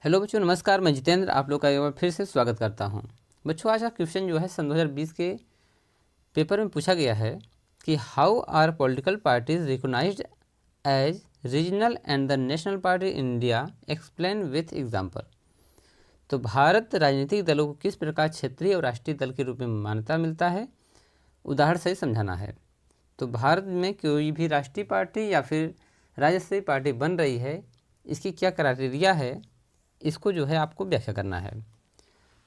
Hello बच्चों, नमस्कार। मैं जितेंद्र आप लोग का एक बार फिर से स्वागत करता हूं। बच्चों, आज का क्वेश्चन जो है सन 2020 के पेपर में पूछा गया है कि how are political parties recognised as regional and the national party in India, explain with example. तो भारत राजनीतिक दलों को किस प्रकार क्षेत्रीय और राष्ट्रीय दल के रूप में मान्यता मिलता है, उदाहरण से समझाना है। तो भारत में कोई भी राष्ट्रीय पार्टी या फिर राज्य स्तरीय पार्टी बन रही है, इसकी क्या क्राइटेरिया है, इसको जो है आपको व्याख्या करना है।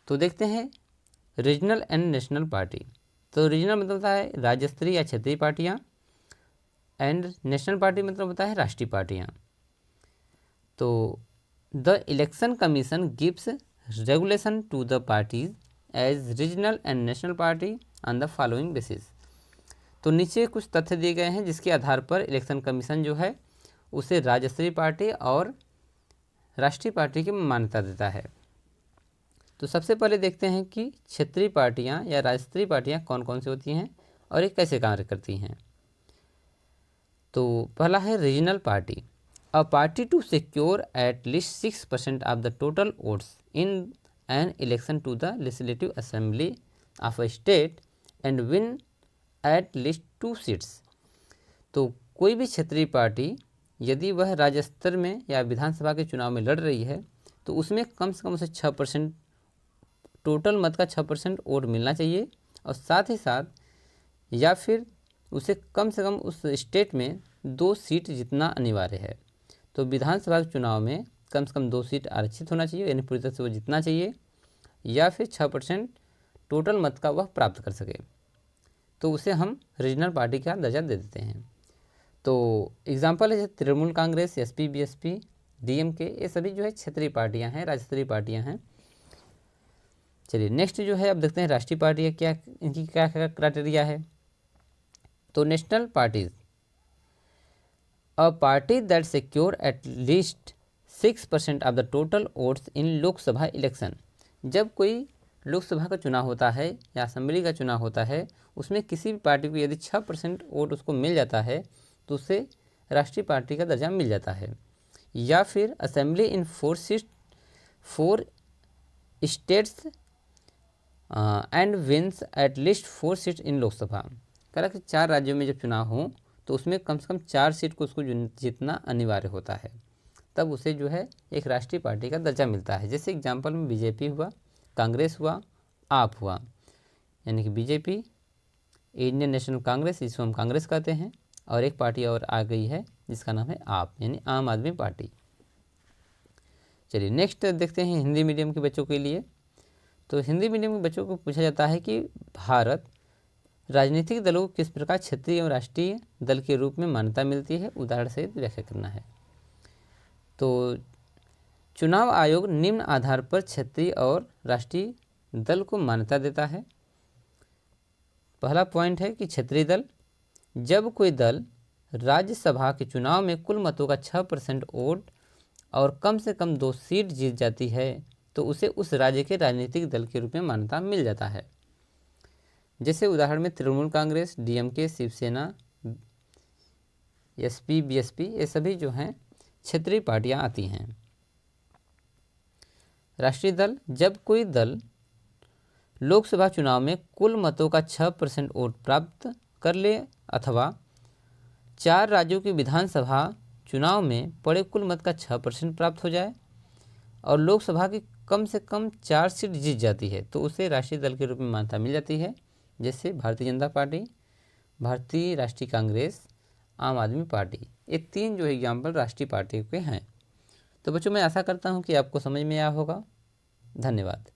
तो देखते हैं रीजनल एंड नेशनल पार्टी। तो रीजनल मतलब होता है राज्य स्तरीय या क्षेत्रीय पार्टियां, एंड नेशनल पार्टी मतलब होता है राष्ट्रीय पार्टियां। तो the election commission gives regulation to the parties as regional and national party on the following basis. तो नीचे कुछ तथ्य दिए गए हैं जिसके आधार पर इलेक्शन कमीशन जो है उसे राज्य स्तरीय पार्टी और राष्ट्रीय पार्टी की मान्यता देता है। तो सबसे पहले देखते हैं कि क्षेत्रीय पार्टियां या राज्य स्तरीय पार्टियां कौन कौन सी होती हैं और ये कैसे कार्य करती हैं। तो पहला है regional party. A party to secure at least 6% of the total votes in an election to the legislative assembly of a state and win at least 2 seats. तो कोई भी क्षेत्रीय पार्टी यदि वह राज्य स्तर में या विधानसभा के चुनाव में लड़ रही है तो उसमें कम से कम उसे 6%, टोटल मत का 6% वोट मिलना चाहिए, और साथ ही साथ या फिर उसे कम से कम उस स्टेट में 2 सीट जीतना अनिवार्य है। तो विधानसभा के चुनाव में कम से कम 2 सीट आरक्षित होना चाहिए, यानी पूरी तरह से वो जीतना चाहिए, या फिर 6% टोटल मत का वह प्राप्त कर सके, तो उसे हम रीजनल पार्टी का दर्जा दे देते हैं। तो एग्जाम्पल है जैसे Trinamool Congress, SP, BSP, DMK, ये सभी जो है क्षेत्रीय पार्टियां हैं, राज्य स्तरीय पार्टियां हैं। चलिए नेक्स्ट जो है अब देखते हैं राष्ट्रीय पार्टियां क्या, इनकी क्या क्राइटेरिया है। तो national parties, a party that secure at least 6% of the total votes in Lok Sabha election. जब कोई लोकसभा का चुनाव होता है या असेंबली का चुनाव होता है, उसमें किसी भी पार्टी को यदि 6% वोट उसको मिल जाता है तो उसे राष्ट्रीय पार्टी का दर्जा मिल जाता है। या फिर assembly in 4 states and wins at least 4 seat in Lok Sabha. कह रहा कि 4 राज्यों में जब चुनाव हो तो उसमें कम से कम 4 सीट को उसको जीतना अनिवार्य होता है, तब उसे जो है एक राष्ट्रीय पार्टी का दर्जा मिलता है। जैसे एग्जाम्पल में बीजेपी हुआ, कांग्रेस हुआ, आप हुआ, यानी कि बीजेपी, इंडियन नेशनल कांग्रेस, जिसको हम कांग्रेस कहते हैं, और एक पार्टी और आ गई है जिसका नाम है आप, यानी आम आदमी पार्टी। चलिए नेक्स्ट देखते हैं हिंदी मीडियम के बच्चों के लिए। तो हिंदी मीडियम के बच्चों को पूछा जाता है कि भारत राजनीतिक दलों को किस प्रकार क्षेत्रीय एवं राष्ट्रीय दल के रूप में मान्यता मिलती है, उदाहरण से व्याख्या करना है। तो चुनाव आयोग निम्न आधार पर क्षेत्रीय और राष्ट्रीय दल को मान्यता देता है। पहला पॉइंट है कि क्षेत्रीय दल, जब कोई दल राज्यसभा के चुनाव में कुल मतों का 6% वोट और कम से कम 2 सीट जीत जाती है तो उसे उस राज्य के राजनीतिक दल के रूप में मान्यता मिल जाता है। जैसे उदाहरण में Trinamool Congress, DMK, Shivsena, SP, BSP, ये सभी जो हैं क्षेत्रीय पार्टियां आती हैं। राष्ट्रीय दल, जब कोई दल लोकसभा चुनाव में कुल मतों का 6% वोट प्राप्त कर ले अथवा 4 राज्यों की विधानसभा चुनाव में पड़े कुल मत का 6% प्राप्त हो जाए और लोकसभा की कम से कम 4 सीट जीत जाती है तो उसे राष्ट्रीय दल के रूप में मान्यता मिल जाती है। जैसे भारतीय जनता पार्टी, भारतीय राष्ट्रीय कांग्रेस, आम आदमी पार्टी, ये 3 जो एग्जाम्पल राष्ट्रीय पार्टी के हैं। तो बच्चों, मैं आशा करता हूँ कि आपको समझ में आया होगा। धन्यवाद।